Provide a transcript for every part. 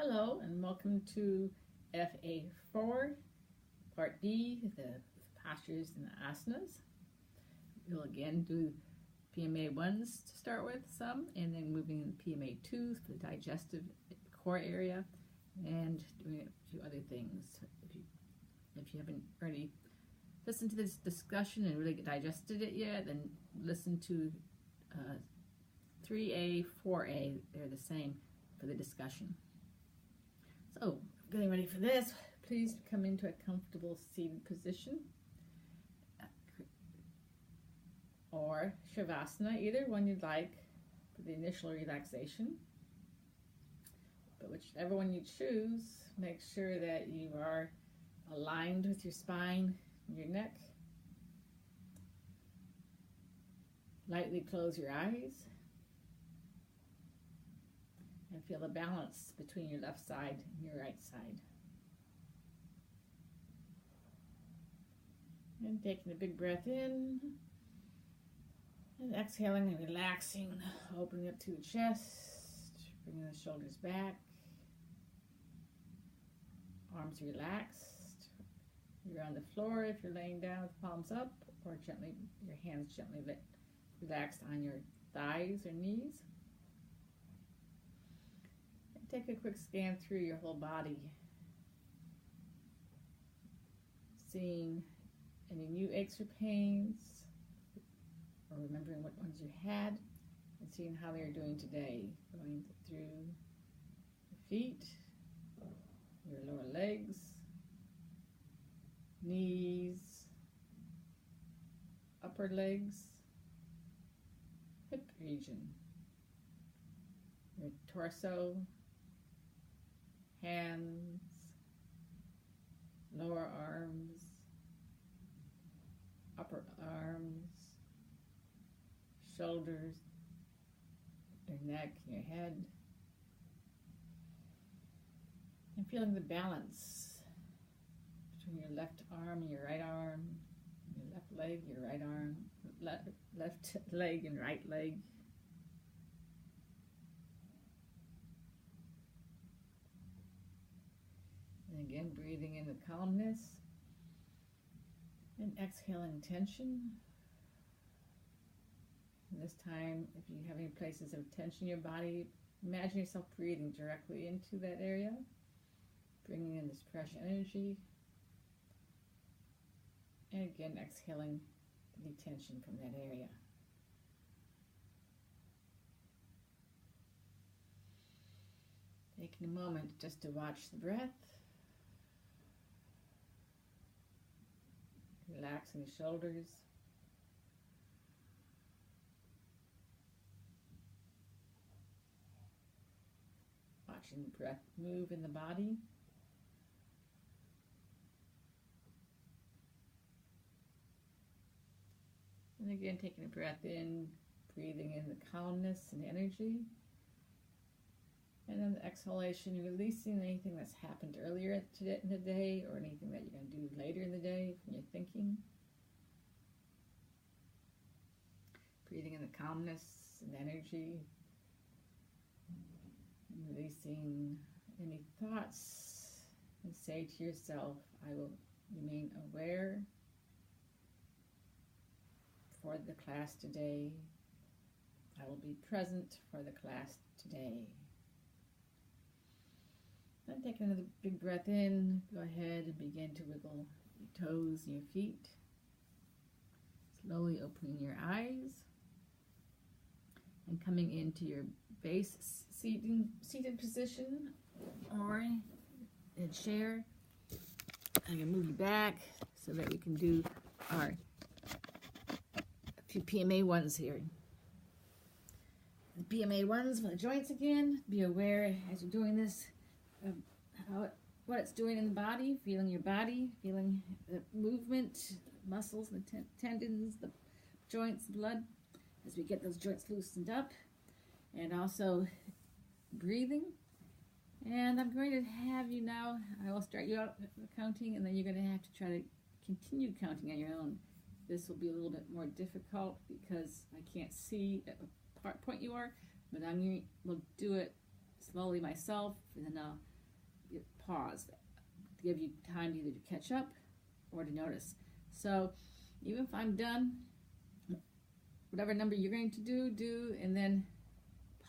Hello and welcome to FA4, Part D, the postures and the asanas. We'll again do PMA 1s to start with some, and then moving into PMA 2s for the digestive core area, and doing a few other things. If you haven't already listened to this discussion and really digested it yet, then listen to 3A, 4A, they're the same for the discussion. So, getting ready for this, please come into a comfortable seated position or Shavasana, either one you'd like for the initial relaxation. But whichever one you choose, make sure that you are aligned with your spine and your neck. Lightly close your eyes and feel the balance between your left side and your right side. And taking a big breath in and exhaling and relaxing, opening up to the chest, bringing the shoulders back, arms relaxed. You're on the floor if you're laying down with palms up, or gently, your hands gently relaxed on your thighs or knees. Take a quick scan through your whole body, seeing any new aches or pains, or remembering what ones you had, and seeing how they are doing today. Going through your feet, your lower legs, knees, upper legs, hip region, your torso, hands, lower arms, upper arms, shoulders, your neck, your head, and feeling the balance between your left arm and your right arm, your left leg, your right arm, left leg and right leg. And again, breathing in the calmness and exhaling tension. And this time, if you have any places of tension in your body, imagine yourself breathing directly into that area, bringing in this fresh energy. And again, exhaling any tension from that area. Taking a moment just to watch the breath. Relaxing the shoulders. Watching the breath move in the body. And again, taking a breath in, breathing in the calmness and energy. And then the exhalation, releasing anything that's happened earlier in the day or anything that you're going to do later in the day from your thinking. Breathing in the calmness and energy. And releasing any thoughts. And say to yourself, I will remain aware for the class today. I will be present for the class today. Then take another big breath in. Go ahead and begin to wiggle your toes and your feet. Slowly opening your eyes and coming into your base seated position or in a chair. I'm going to move you back so that we can do our few PMA 1s here. The PMA 1s for the joints again. Be aware as you're doing this of what it's doing in the body, feeling your body, feeling the movement, muscles, the tendons, the joints, blood, as we get those joints loosened up, and also breathing. And I'm going to have you now, I will start you out counting, and then you're going to have to try to continue counting on your own. This will be a little bit more difficult because I can't see at what point you are, but we'll do it slowly myself, and then I'll pause to give you time either to catch up or to notice. So even if I'm done, whatever number you're going to do, and then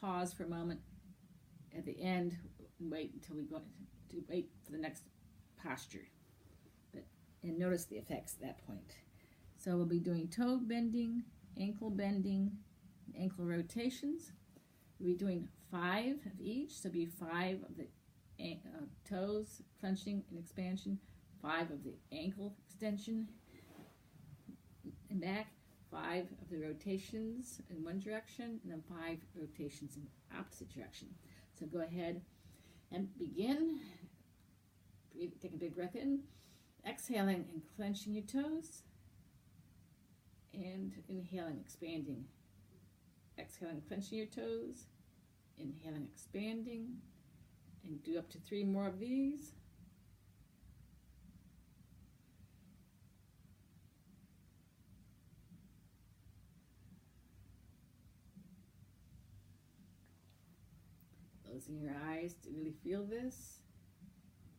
pause for a moment at the end and wait until we go to wait for the next posture. And notice the effects at that point. So we'll be doing toe bending, ankle rotations. We'll be doing 5 of each, so it'll be 5 of the toes clenching and expansion, 5 of the ankle extension and back, 5 of the rotations in one direction, and then 5 rotations in the opposite direction. So go ahead and begin. Breathe, take a big breath in, exhaling and clenching your toes, and inhaling, expanding. Exhaling, clenching your toes, inhaling, expanding, and do up to 3 more of these. Closing your eyes to really feel this.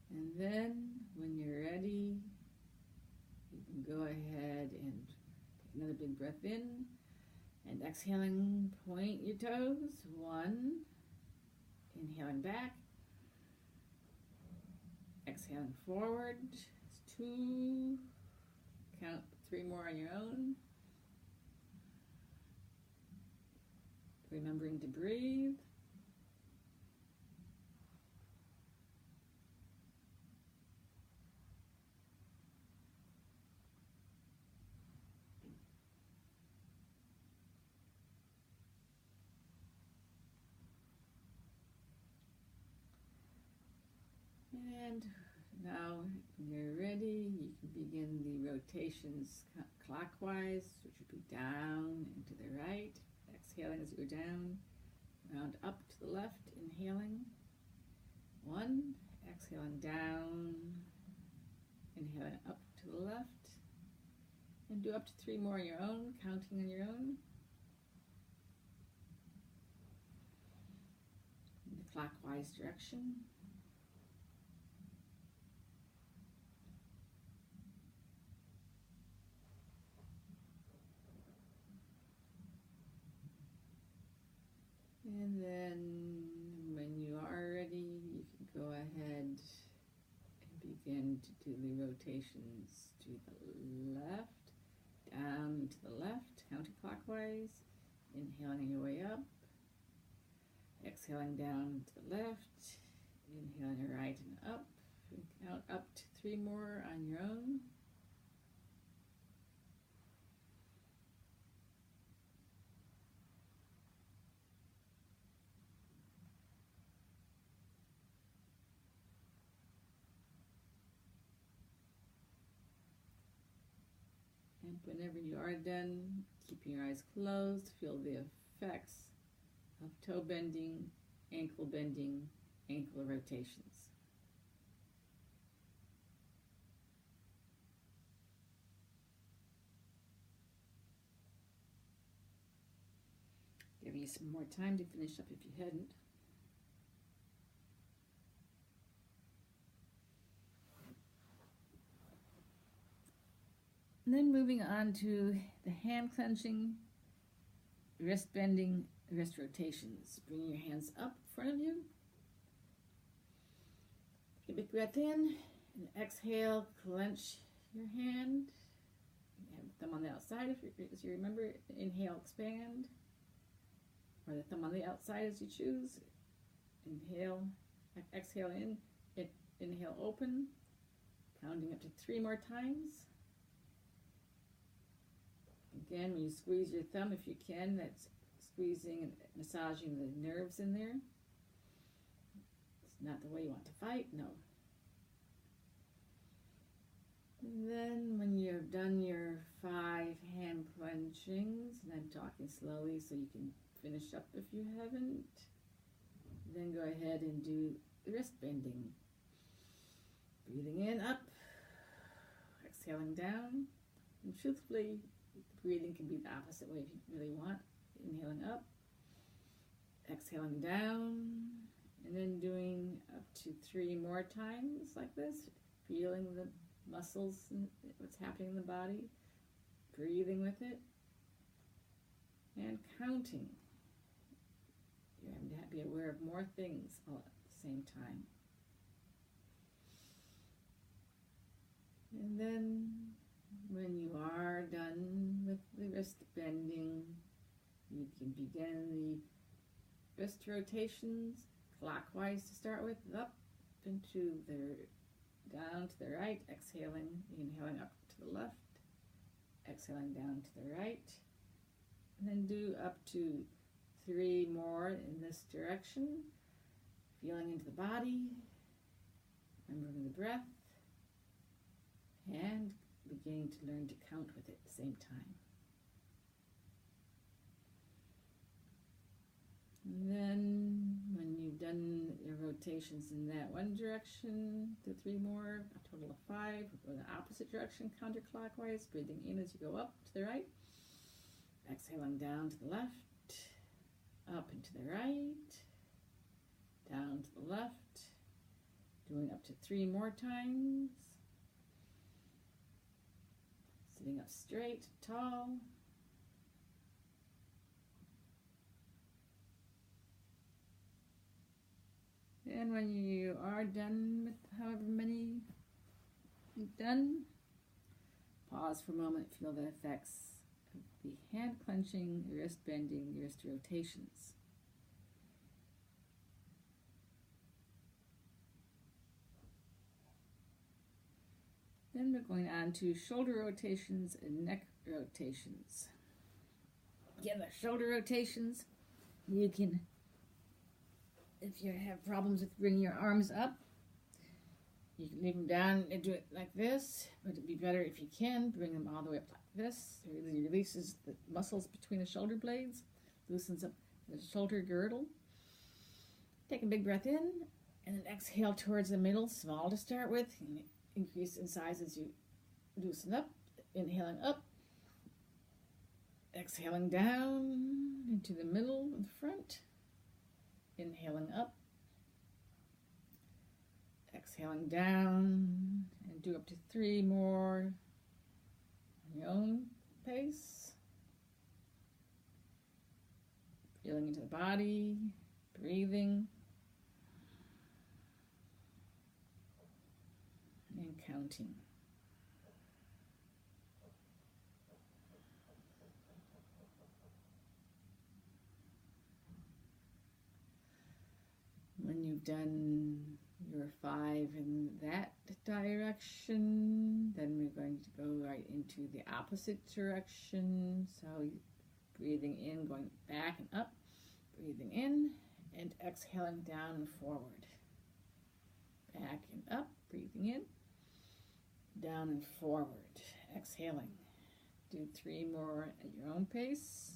And then when you're ready, you can go ahead and take another big breath in, and exhaling, point your toes. 1, inhaling back, exhaling forward. 2, count 3 more on your own. Remembering to breathe. And now, when you're ready, you can begin the rotations clockwise, which would be down and to the right. Exhaling as you go down, round up to the left, inhaling. 1, exhaling down, inhaling up to the left. And do up to 3 more on your own, counting on your own. In the clockwise direction. And then when you are ready, you can go ahead and begin to do the rotations to the left, down to the left, counterclockwise, inhaling your way up, exhaling down to the left, inhaling right and up, and count up to 3 more on your own. And whenever you are done, keeping your eyes closed, feel the effects of toe bending, ankle rotations. Give you some more time to finish up if you hadn't. And then moving on to the hand clenching, wrist bending, wrist rotations. Bring your hands up in front of you. Take a big breath in and exhale, clench your hand. You have the thumb on the outside as you remember. Inhale, expand. Or the thumb on the outside as you choose. Inhale, exhale in, inhale, open. Counting up to 3 more times. Again, when you squeeze your thumb, if you can, that's squeezing and massaging the nerves in there. It's not the way you want to fight, no. And then when you've done your 5 hand clenchings, and I'm talking slowly so you can finish up if you haven't, then go ahead and do the wrist bending. Breathing in, up, exhaling down, and truthfully, breathing can be the opposite way if you really want. Inhaling up, exhaling down, and then doing up to to 3 more times like this, feeling the muscles and what's happening in the body, breathing with it, and counting. You're having to be aware of more things all at the same time. And then when you are done with the wrist bending, you can begin the wrist rotations clockwise to start with, up into the, down to the right, exhaling, inhaling up to the left, exhaling down to the right, and then do up to 3 more in this direction, feeling into the body, remembering the breath, and beginning to learn to count with it at the same time. And then when you've done your rotations in that one direction, to 3 more, a total of 5, go the opposite direction counterclockwise, breathing in as you go up to the right, exhaling down to the left, up and to the right, down to the left, doing up to 3 more times, sitting up straight, tall, and when you are done with however many you've done, pause for a moment, feel the effects of the hand clenching, the wrist bending, the wrist rotations. Then we're going on to shoulder rotations and neck rotations. Again, the shoulder rotations, you can, if you have problems with bringing your arms up, you can leave them down and do it like this, but it'd be better if you can bring them all the way up like this. It really releases the muscles between the shoulder blades, loosens up the shoulder girdle. Take a big breath in, and then exhale towards the middle, small to start with, and increase in size as you loosen up, inhaling up, exhaling down into the middle of the front, inhaling up, exhaling down, and do up to 3 more on your own pace. Feeling into the body, breathing, and counting. When you've done your 5 in that direction, then we're going to go right into the opposite direction. So breathing in, going back and up, breathing in, and exhaling down and forward. Back and up, breathing in, down and forward, exhaling. Do 3 more at your own pace.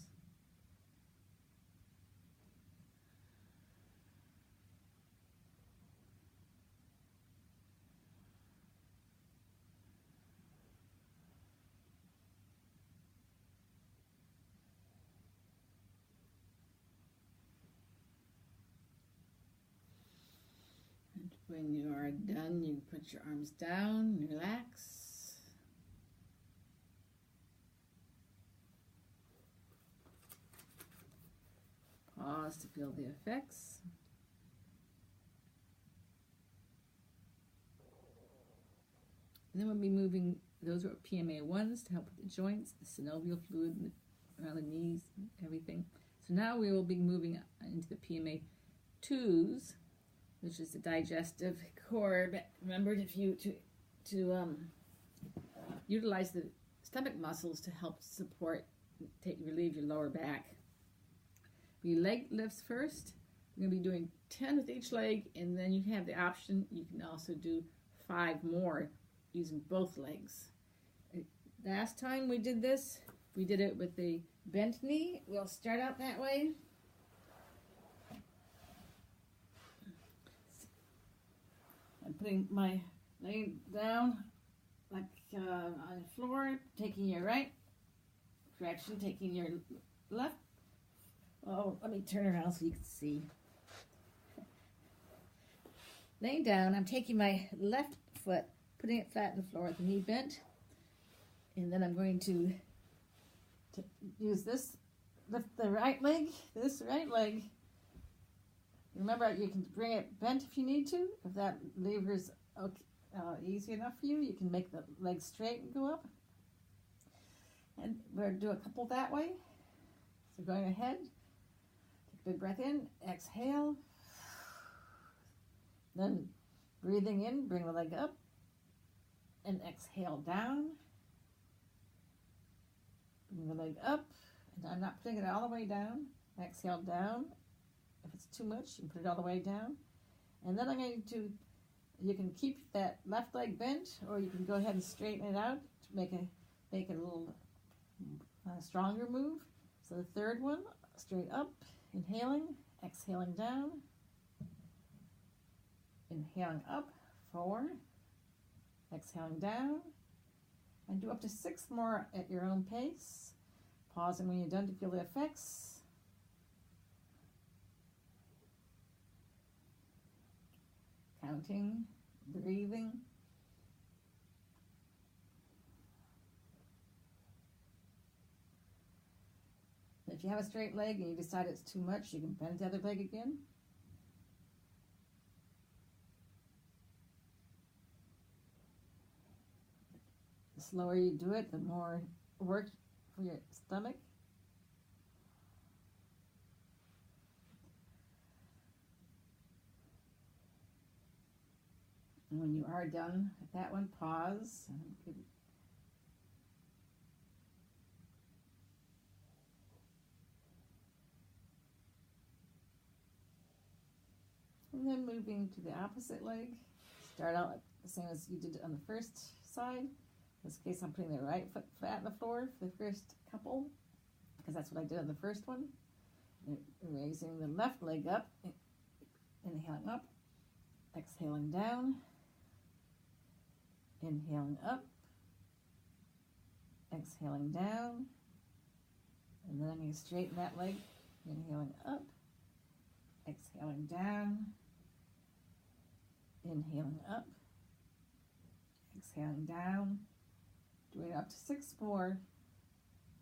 And when you are done, you put your arms down, relax. Pause to feel the effects. And then we'll be moving, those are PMA 1s to help with the joints, the synovial fluid around the knees, everything. So now we will be moving into the PMA 2s, which is the digestive core. But remember, if you to utilize the stomach muscles to help support, relieve your lower back. Your leg lifts first. We're going to be doing 10 with each leg, and then you have the option, you can also do 5 more using both legs. Last time we did this, we did it with the bent knee. We'll start out that way. I'm putting my leg down like on the floor, taking your right direction, taking your left. Oh, let me turn around so you can see. Laying down, I'm taking my left foot, putting it flat on the floor with the knee bent, and then I'm going to use this, lift the right leg, this right leg. Remember, you can bring it bent if you need to. If that lever is okay, easy enough for you, you can make the leg straight and go up. And we're going to do a couple that way. So going ahead, take a big breath in, exhale. Then breathing in, bring the leg up, and exhale down. Bring the leg up, and I'm not putting it all the way down. Exhale down. If it's too much, you can put it all the way down. And then I'm going to, you can keep that left leg bent, or you can go ahead and straighten it out to make it a little stronger move. So the third one, straight up, inhaling, exhaling down. Inhaling up, forward, exhaling down, and do up to 6 more at your own pace. Pausing when you're done to feel the effects. Counting, breathing. If you have a straight leg and you decide it's too much, you can bend the other leg again. The slower you do it, the more work for your stomach. And when you are done with that one, pause. And then moving to the opposite leg. Start out the same as you did on the first side. In this case, I'm putting the right foot flat on the floor for the first couple, because that's what I did on the first one. And raising the left leg up, inhaling up, exhaling down, inhaling up, exhaling down, and then I'm going to straighten that leg, inhaling up, exhaling down, inhaling up, exhaling down. Doing up to 6 more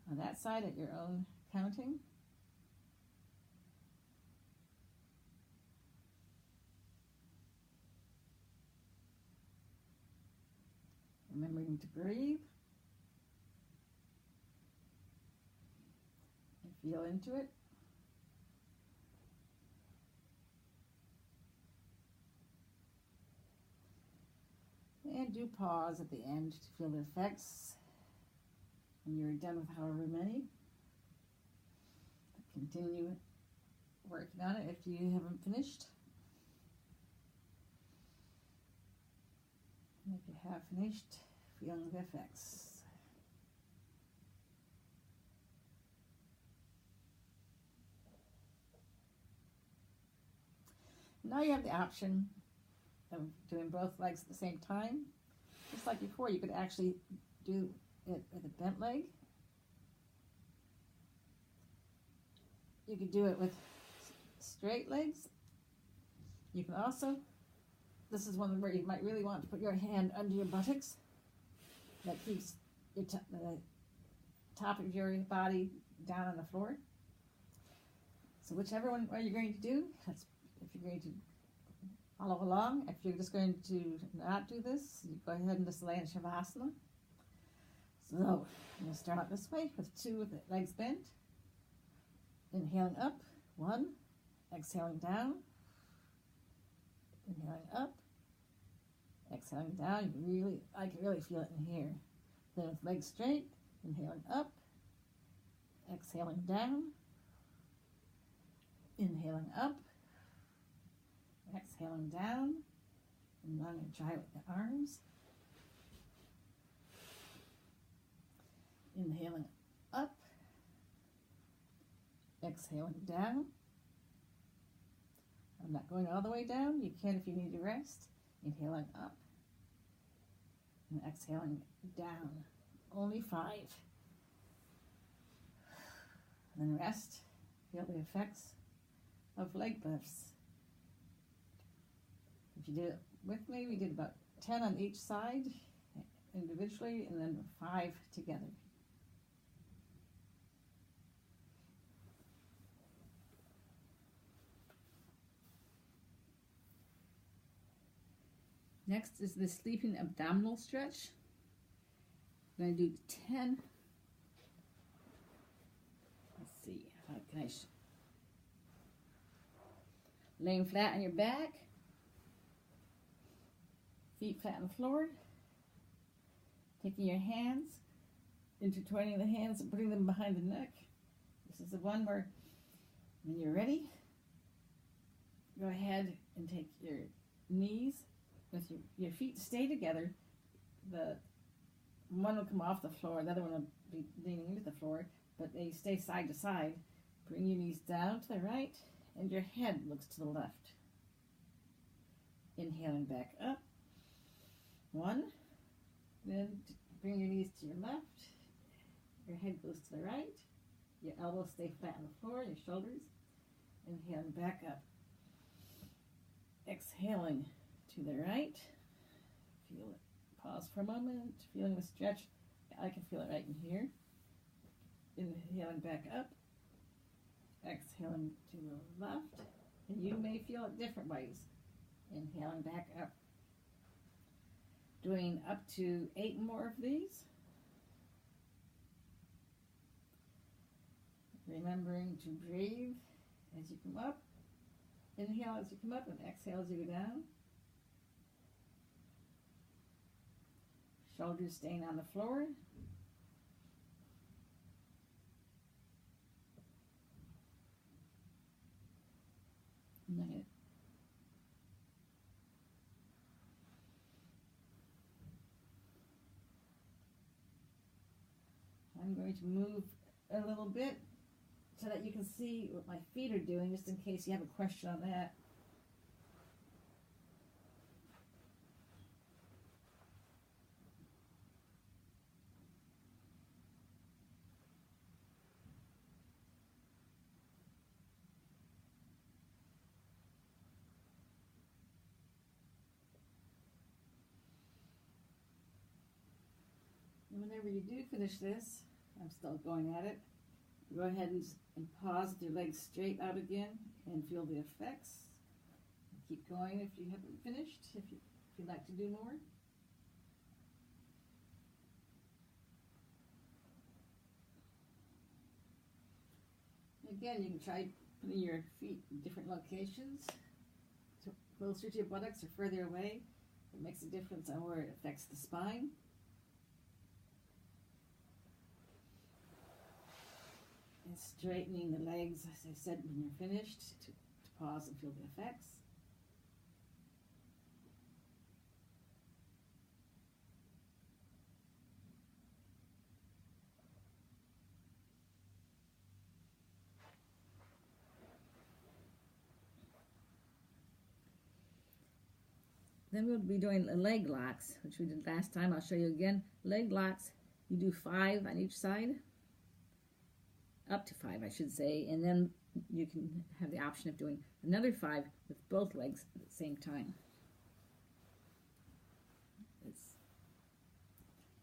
on that side at your own counting. Remembering to breathe. And feel into it. And do pause at the end to feel the effects when you're done with however many. Continue working on it if you haven't finished. And if you have finished, feeling the effects. Now you have the option of doing both legs at the same time. Just like before, you could actually do it with a bent leg. You could do it with straight legs. You can also, this is one where you might really want to put your hand under your buttocks. That keeps your the top of your body down on the floor. So whichever one you're going to do, that's if you're going to follow along. If you're just going to not do this, you go ahead and just lay in Shavasana. So I'm going to start out this way with 2 with the legs bent. Inhaling up, 1. Exhaling down. Inhaling up. Exhaling down. I can really feel it in here. Then with legs straight, inhaling up. Exhaling down. Inhaling up. Exhaling down. And I'm going to try it with the arms. Inhaling up. Exhaling down. I'm not going all the way down. You can if you need to rest. Inhaling up. And exhaling down. Only 5. And then rest. Feel the effects of leg lifts. If you did it with me, we did about 10 on each side individually and then 5 together. Next is the sleeping abdominal stretch. I'm going to do 10. Let's see, how can I laying flat on your back, feet flat on the floor, taking your hands, intertwining the hands and putting them behind the neck. This is the one where, when you're ready, go ahead and take your knees with your feet stay together. The one will come off the floor, the other one will be leaning into the floor, but they stay side to side. Bring your knees down to the right and your head looks to the left. Inhaling back up. 1. Then bring your knees to your left. Your head goes to the right. Your elbows stay flat on the floor, your shoulders. Inhaling back up. Exhaling to the right. Feel it. Pause for a moment. Feeling the stretch. I can feel it right in here. Inhaling back up. Exhaling to the left. And you may feel it different ways. Inhaling back up. Doing up to 8 more of these. Remembering to breathe as you come up. Inhale as you come up and exhale as you go down. Shoulders staying on the floor. I'm going to move a little bit so that you can see what my feet are doing, just in case you have a question on that. And whenever you do finish this, I'm still going at it, go ahead and pause with your legs straight out again and feel the effects. Keep going if you haven't finished, if you'd like to do more. Again, you can try putting your feet in different locations, so closer to your buttocks or further away. It makes a difference on where it affects the spine. And straightening the legs, as I said, when you're finished, to pause and feel the effects. Then we'll be doing leg locks, which we did last time. I'll show you again. Leg locks, you do 5 on each side. Up to 5, I should say, and then you can have the option of doing another 5 with both legs at the same time. It's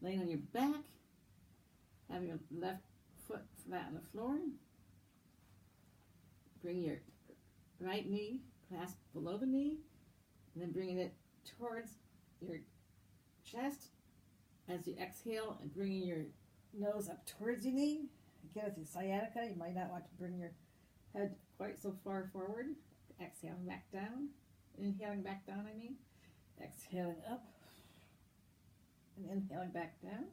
laying on your back, have your left foot flat on the floor, bring your right knee clasped below the knee, and then bringing it towards your chest as you exhale and bringing your nose up towards your knee. Again, with your sciatica, you might not want to bring your head quite so far forward. Exhaling back down. Inhaling back down, I mean. Exhaling up. And inhaling back down.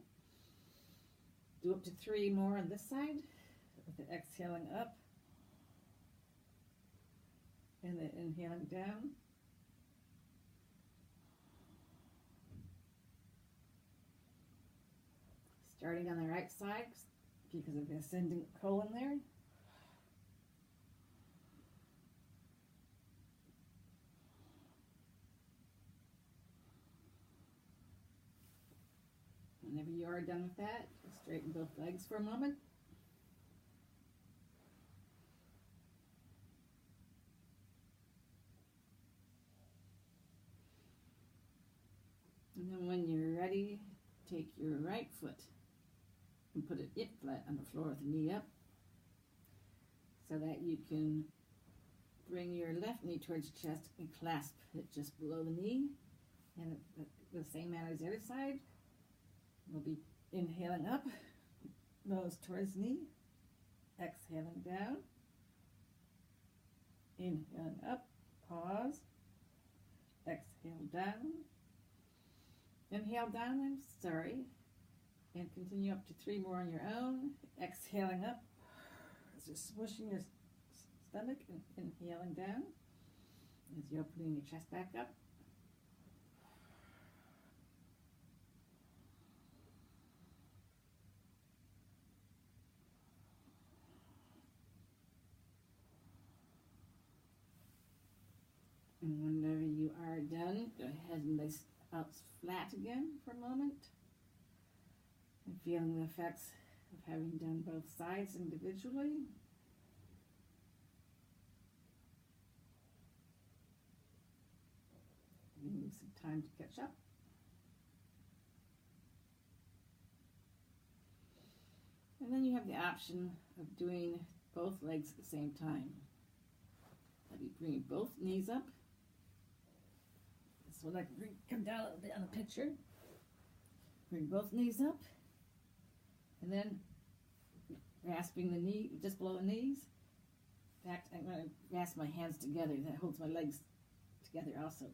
Do up to 3 more on this side. With it exhaling up. And then inhaling down. Starting on the right side, because of the ascending colon there. Whenever you are done with that, just straighten both legs for a moment. take your right foot and put it flat on the floor with the knee up so that you can bring your left knee towards your chest and clasp it just below the knee. And the same manner as the other side, we'll be inhaling up, nose towards knee, exhaling down, inhaling up, pause, exhale down, inhale down, and continue up to 3 more on your own, exhaling up, just smushing your stomach and inhaling down as you're opening your chest back up. And whenever you are done, go ahead and lay out flat again for a moment. And feeling the effects of having done both sides individually. You need some time to catch up. And then you have the option of doing both legs at the same time. Let me bring both knees up. So I can come down a little bit on the picture. Bring both knees up. And then grasping the knee, just below the knees. In fact, I'm going to grasp my hands together. That holds my legs together also.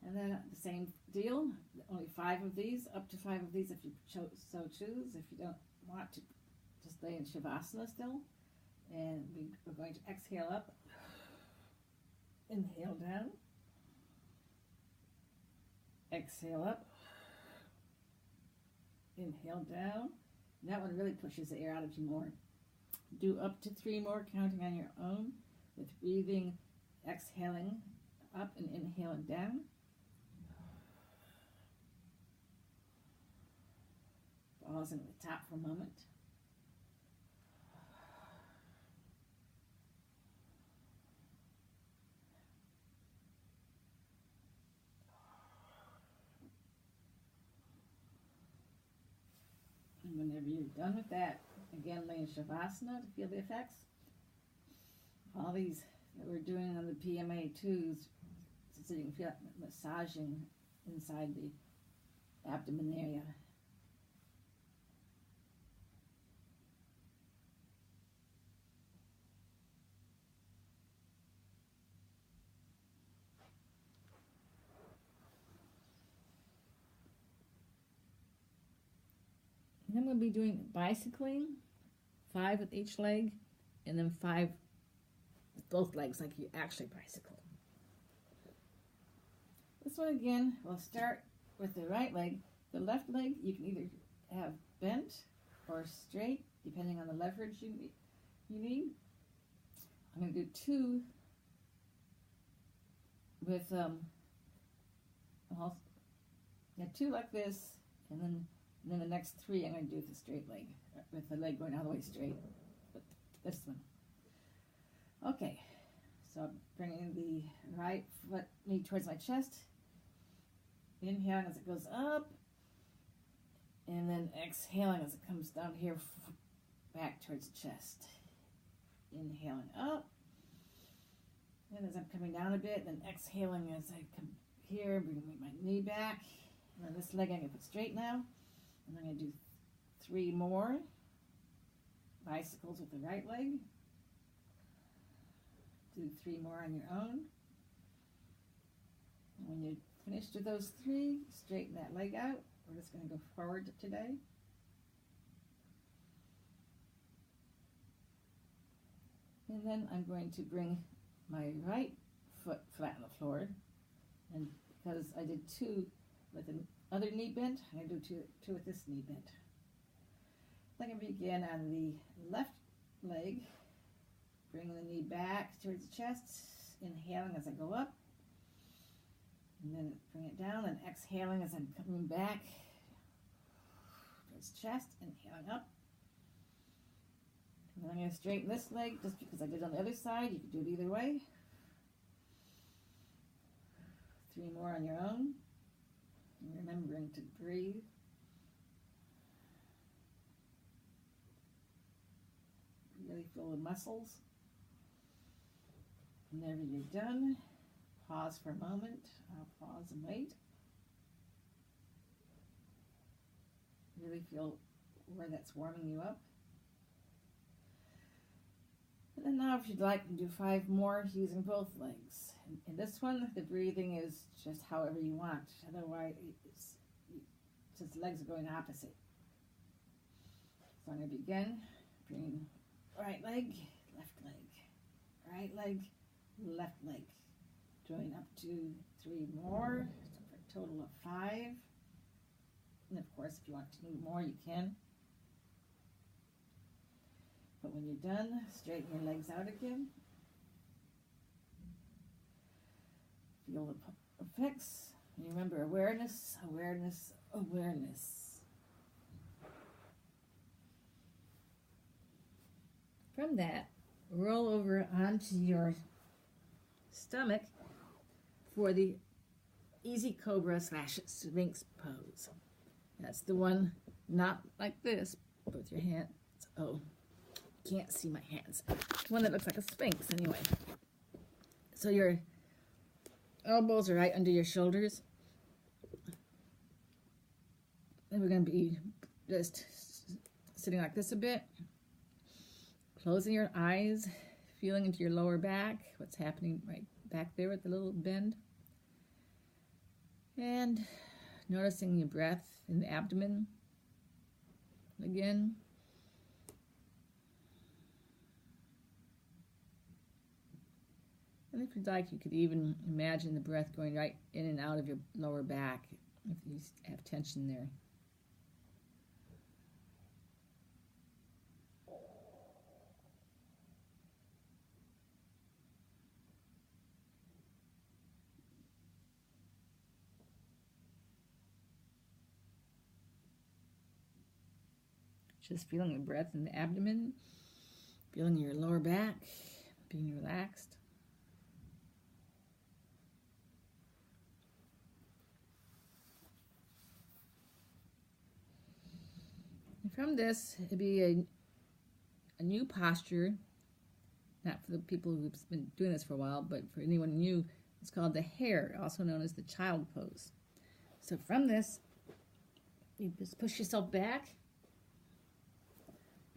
And then the same deal, only 5 of these, up to 5 of these if you so choose. If you don't want to, just lay in Shavasana still. And we're going to exhale up, inhale down, exhale up, inhale down. And that one really pushes the air out of you more. Do up to 3 more, counting on your own, with breathing, exhaling up and inhaling down. Pausing at the top for a moment. And whenever you're done with that, again lay in Shavasana to feel the effects. All these that we're doing on the PMA 2s, so you can feel it massaging inside the abdomen area. And then we'll be doing bicycling, 5 with each leg, and then 5 with both legs, like you actually bicycle. This one again, we'll start with the right leg. The left leg you can either have bent or straight, depending on the leverage you need. I'm going to do 2 with 2 like this, and then the next 3 I'm going to do with the straight leg, with the leg going all the way straight. But this one. Okay, so I'm bringing the right foot, knee towards my chest, inhaling as it goes up, and then exhaling as it comes down here, back towards the chest. Inhaling up, and as I'm coming down a bit, then exhaling as I come here, bringing my knee back, and then this leg I'm going to put straight now. And I'm going to do 3 more bicycles with the right leg. Do 3 more on your own. And when you're finished with those 3, straighten that leg out. We're just going to go forward today. And then I'm going to bring my right foot flat on the floor. And because I did 2 with the other knee bent, I'm going to do 2 with this knee bent. I'm going to begin on the left leg, bringing the knee back towards the chest, inhaling as I go up, and then bring it down, and exhaling as I'm coming back towards the chest, inhaling up. And then I'm going to straighten this leg, just because I did on the other side. You can do it either way. 3 more on your own. And remembering to breathe. feel the muscles. Whenever you're done, pause for a moment. I'll pause and wait. Really feel where that's warming you up. And then now if you'd like, you can do 5 more using both legs. In this one, the breathing is just however you want. Otherwise, since the legs are going opposite. So I'm going to begin. Bring right leg, left leg, right leg, left leg. Doing up to 3 more, so for a total of 5. And of course, if you want to do more, you can. But when you're done, straighten your legs out again. Feel the effects. And remember, awareness, awareness, awareness. From that, roll over onto your stomach for the easy cobra / sphinx pose. That's the one, not like this, but with your hands. Oh, can't see my hands. One that looks like a sphinx anyway. So your elbows are right under your shoulders. And we're going to be just sitting like this a bit. Closing your eyes, feeling into your lower back, what's happening right back there with the little bend. And noticing your breath in the abdomen. Again. And if you'd like, you could even imagine the breath going right in and out of your lower back if you have tension there. Just feeling the breath in the abdomen, feeling your lower back, being relaxed. And from this, it'd be a new posture, not for the people who've been doing this for a while, but for anyone new, it's called the hare, also known as the child pose. So from this, you just push yourself back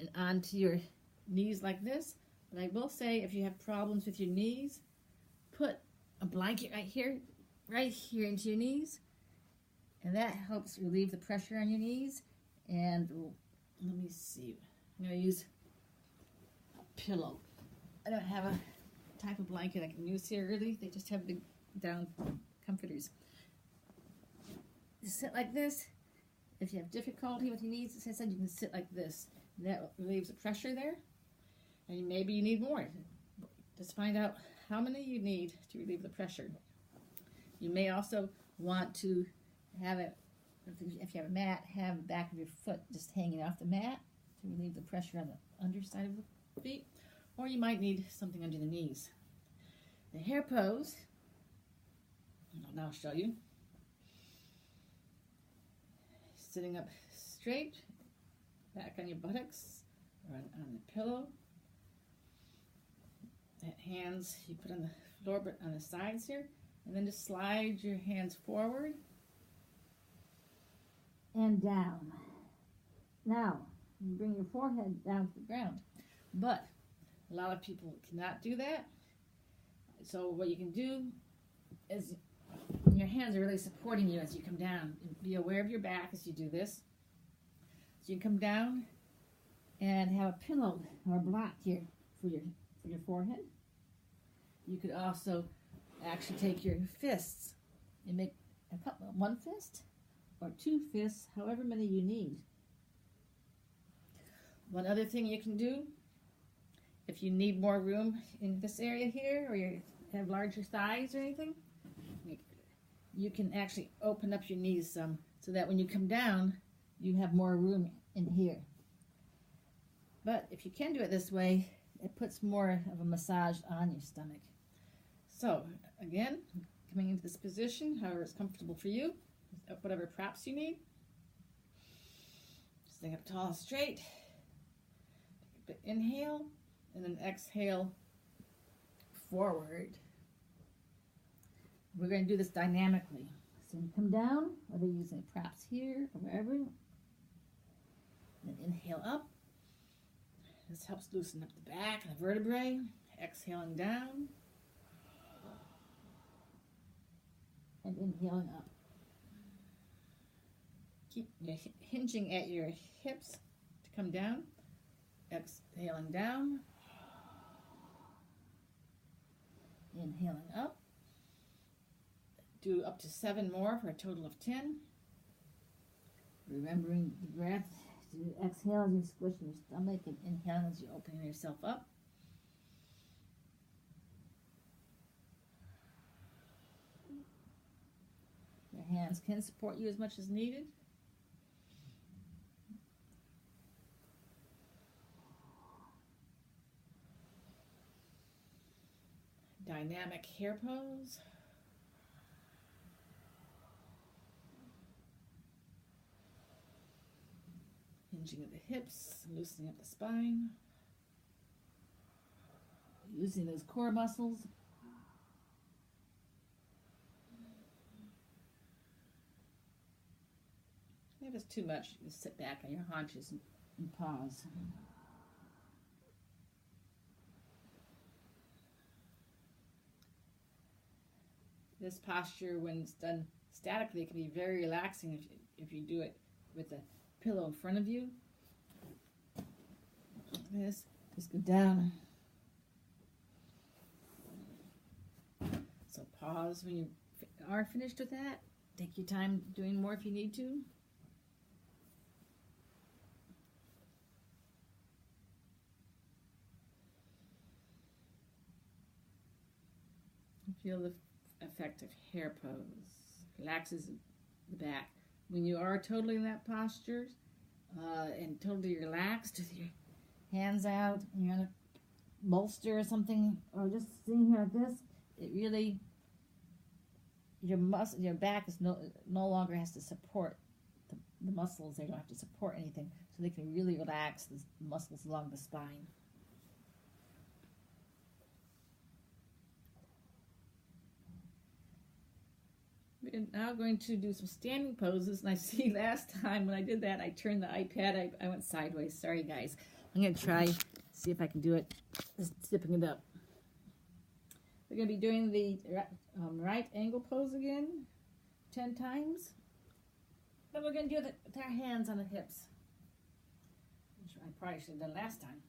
and onto your knees like this. But I will say, if you have problems with your knees, put a blanket right here into your knees, and that helps relieve the pressure on your knees. And let me see, I'm going to use a pillow. I don't have a type of blanket I can use here really. They just have the down comforters. Just sit like this. If you have difficulty with your knees, as I said, you can sit like this. And that relieves the pressure there. And maybe you need more. Just find out how many you need to relieve the pressure. You may also want to have it, if you have a mat, have the back of your foot just hanging off the mat to relieve the pressure on the underside of the feet. Or you might need something under the knees. The hare pose, I'll now show you. Sitting up straight, back on your buttocks, or on the pillow. That hands you put on the floor, but on the sides here, and then just slide your hands forward and down. Now, you bring your forehead down to the ground, but a lot of people cannot do that. So what you can do is your hands are really supporting you as you come down. Be aware of your back as you do this. So you come down and have a pillow or a block here for your forehead. You could also actually take your fists and make one fist or 2 fists, however many you need. One other thing you can do, if you need more room in this area here, or you have larger thighs or anything, you can actually open up your knees some so that when you come down, you have more room in here. But if you can do it this way, it puts more of a massage on your stomach. So again, coming into this position, however it's comfortable for you, whatever props you need. Stay up tall and straight. Take a big inhale and then exhale forward. We're going to do this dynamically. So you come down, whether you're using props here or wherever. Then inhale up. This helps loosen up the back and the vertebrae. Exhaling down. And inhaling up. Keep hinging at your hips to come down. Exhaling down. Inhaling up. Do up to 7 more for a total of 10. Remembering the breath. To exhale as you squish your stomach and inhale as you open yourself up. Your hands can support you as much as needed. Dynamic hair pose. Hinging at the hips, loosening up the spine. Using those core muscles. If it's too much, you sit back on your haunches and pause. This posture, when it's done statically, can be very relaxing if you do it with a pillow in front of you. This, just go down. So pause when you are finished with that. Take your time doing more if you need to. Feel the effect of hair pose. Relaxes the back. When you are totally in that posture and totally relaxed with your hands out, and you're on a bolster or something, or just sitting here like this, it really, your back is no longer has to support the muscles. They don't have to support anything, so they can really relax the muscles along the spine. We're now going to do some standing poses, and I see last time when I did that, I turned the iPad, I went sideways. Sorry, guys. I'm going to try, see if I can do it, just zipping it up. We're going to be doing the right angle pose again, 10 times. But we're going to do it with our hands on the hips, which I probably should have done last time,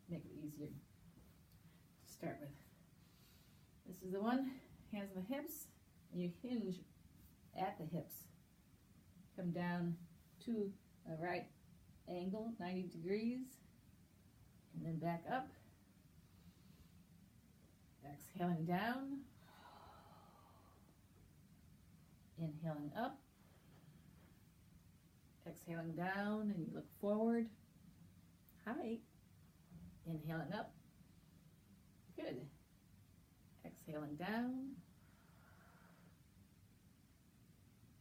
make it easier to start with. This is the one, hands on the hips, and you hinge at the hips. Come down to a right angle, 90 degrees, and then back up. Exhaling down, inhaling up, exhaling down, and you look forward, high, inhaling up, good, exhaling down,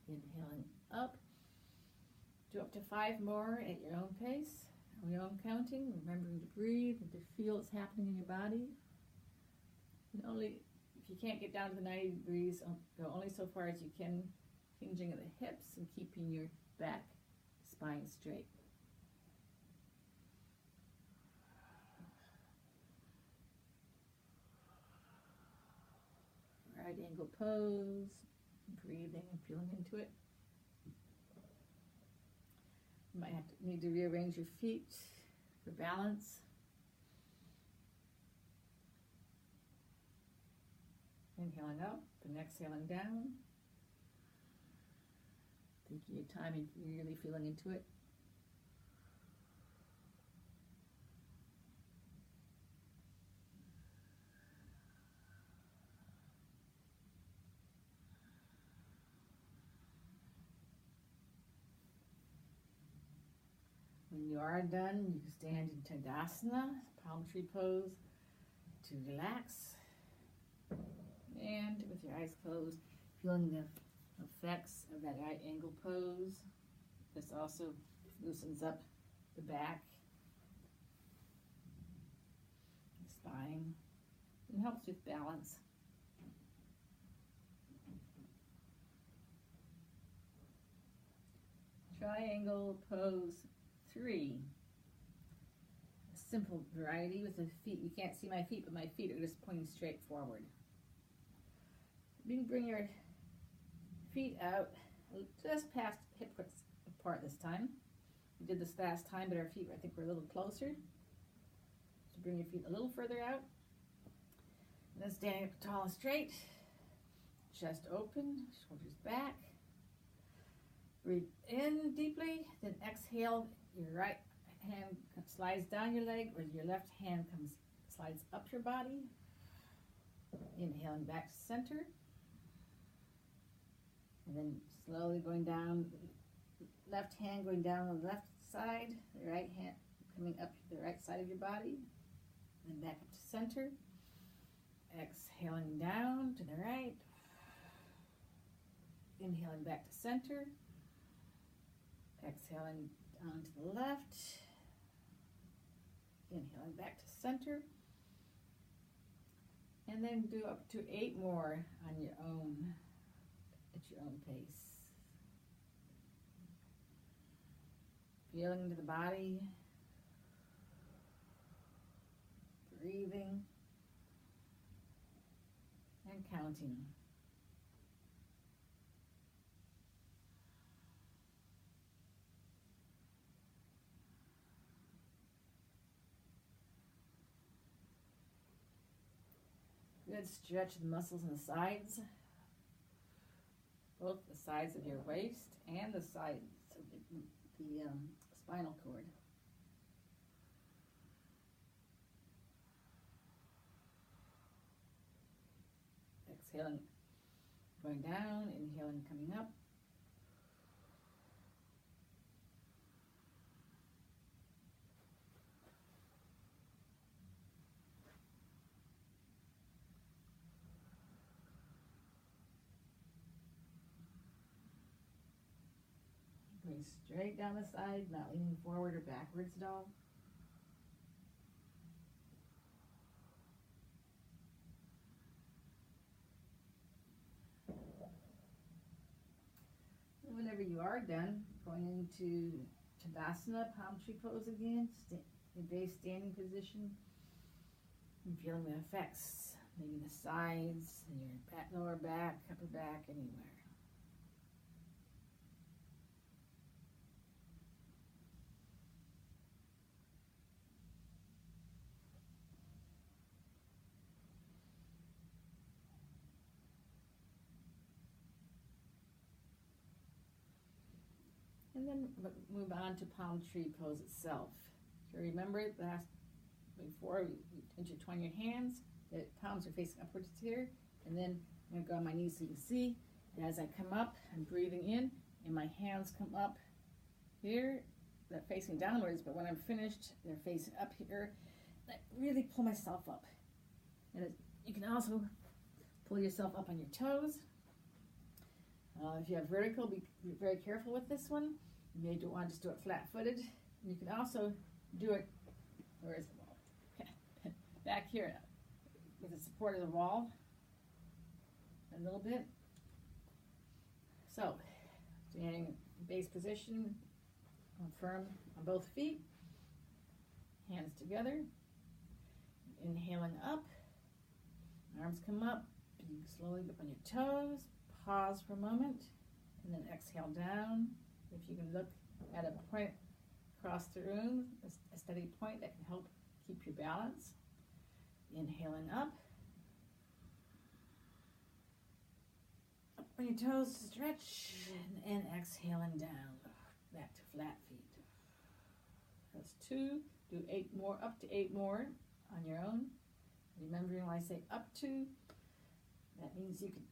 inhaling up. Do up to 5 more at your own pace, on your own counting, remembering to breathe and to feel what's happening in your body. And only, if you can't get down to the 90 degrees, go only so far as you can, hinging at the hips and keeping your back spine straight. Right angle pose, breathing and feeling into it. You might need to rearrange your feet for balance. Inhaling up and exhaling down. Taking your time and really feeling into it. When you are done, you can stand in Tadasana, palm tree pose, to relax. And with your eyes closed, feeling the effects of that right angle pose. This also loosens up the back. spine. It helps with balance. Triangle pose 3. A simple variety with the feet. You can't see my feet, but my feet are just pointing straight forward. You can bring your feet out just past hip width apart this time. We did this last time, but our feet, I think, were a little closer. So bring your feet a little further out. And then standing up tall and straight. Chest open, shoulders back. Breathe in deeply, then exhale. Your right hand slides down your leg, or your left hand slides up your body. Inhaling back to center. And then slowly going down, left hand going down the left side, the right hand coming up the right side of your body. Then back up to center. Exhaling down to the right. Inhaling back to center. Exhaling down to the left. Inhaling back to center. And then do up to 8 more on your own, at your own pace. Feeling into the body. Breathing. And counting. Good stretch of the muscles in the sides, both the sides of your waist and the sides of the spinal cord. Exhaling, going down, inhaling, coming up. Going straight down the side, not leaning forward or backwards at all. And whenever you are done, going into Tadasana, palm tree pose again, your base standing position, and feeling the effects, maybe the sides, and your back, lower back, upper back, anywhere. And then move on to palm tree pose itself. So remember before we intertwine your hands, the palms are facing upwards here, and then I'm going to go on my knees so you can see. And as I come up, I'm breathing in, and my hands come up here. They're facing downwards, but when I'm finished, they're facing up here. I really pull myself up. And you can also pull yourself up on your toes. If you have vertical, be very careful with this one. You may want to just do it flat-footed. You can also do it, where is the wall? Okay. Back here, with the support of the wall, a little bit. So, standing base position, firm on both feet, hands together, inhaling up, arms come up, you slowly up on your toes, pause for a moment, and then exhale down. If you can look at a point across the room, a steady point that can help keep your balance. Inhaling up on your toes to stretch, and exhaling down, back to flat feet. That's 2, do 8 more, up to 8 more on your own. Remembering when I say up to, that means you could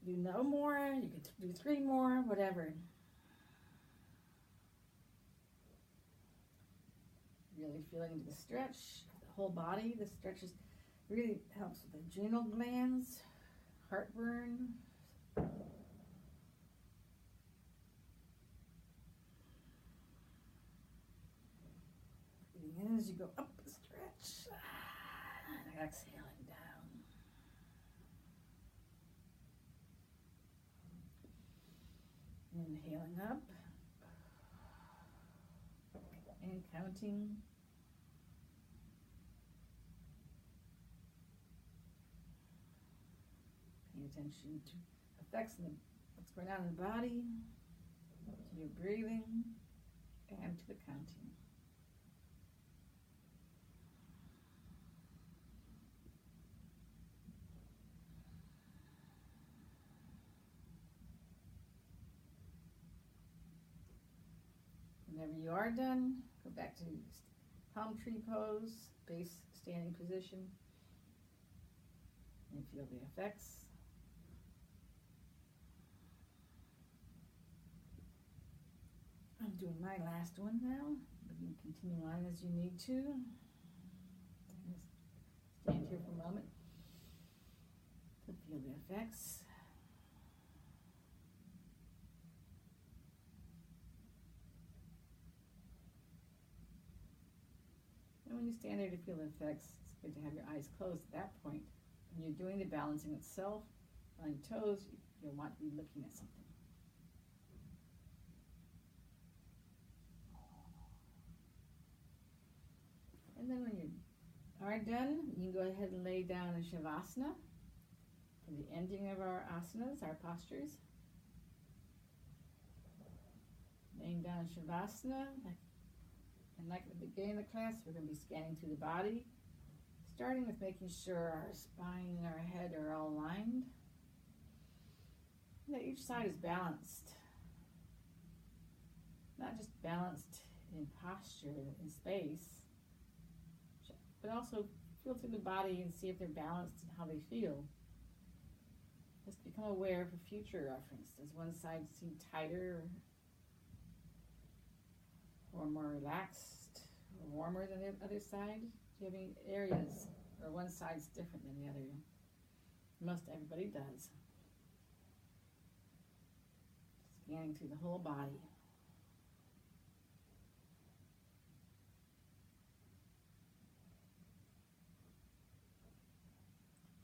do no more, you could do 3 more, whatever. Really feeling into the stretch, the whole body. The stretches really helps with the adrenal glands, heartburn. Breathing in as you go up the stretch. exhaling down. Inhaling up and counting. Paying attention to effects in what's going on in the body, to your breathing, and to the counting. Whenever you are done, go back to palm tree pose, base standing position, and feel the effects. I'm doing my last one now. You can continue on as you need to. Just stand here for a moment to feel the effects. And when you stand there to feel the effects, it's good to have your eyes closed at that point. When you're doing the balancing itself, on your toes, you'll want to be looking at something. And then when you are done, you can go ahead and lay down in Shavasana for the ending of our asanas, our postures. Laying down in Shavasana, like at the beginning of the class, we're going to be scanning through the body, starting with making sure our spine and our head are all aligned, that each side is balanced. Not just balanced in posture, in space, but also feel through the body and see if they're balanced and how they feel. Just become aware for future reference. Does one side seem tighter or more relaxed or warmer than the other side? Do you have any areas where one side's different than the other? Most everybody does. Scanning through the whole body.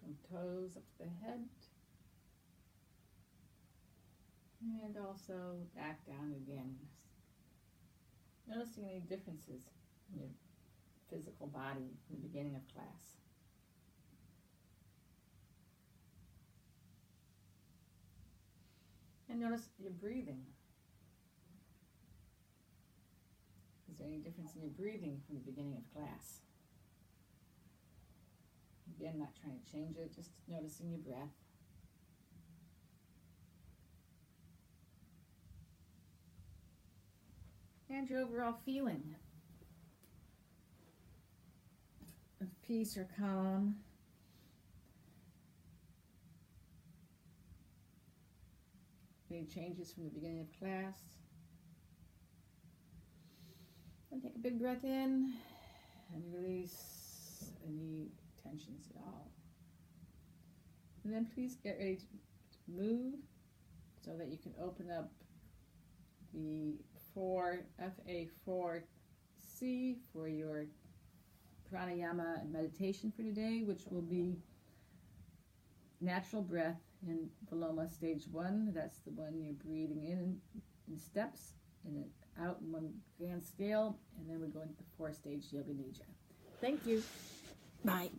From toes up to the head. And also back down again. Noticing any differences in your physical body from the beginning of class. And notice your breathing. Is there any difference in your breathing from the beginning of class? Again, not trying to change it, just noticing your breath. And your overall feeling of peace or calm. Any changes from the beginning of class. And take a big breath in and release any tensions at all. And then please get ready to move so that you can open up the FA4C for your pranayama and meditation for today, which will be natural breath in Viloma stage 1. That's the one you're breathing in steps and then out in one grand scale, and then we go into the 4-stage yoga nidra. Thank you. Bye.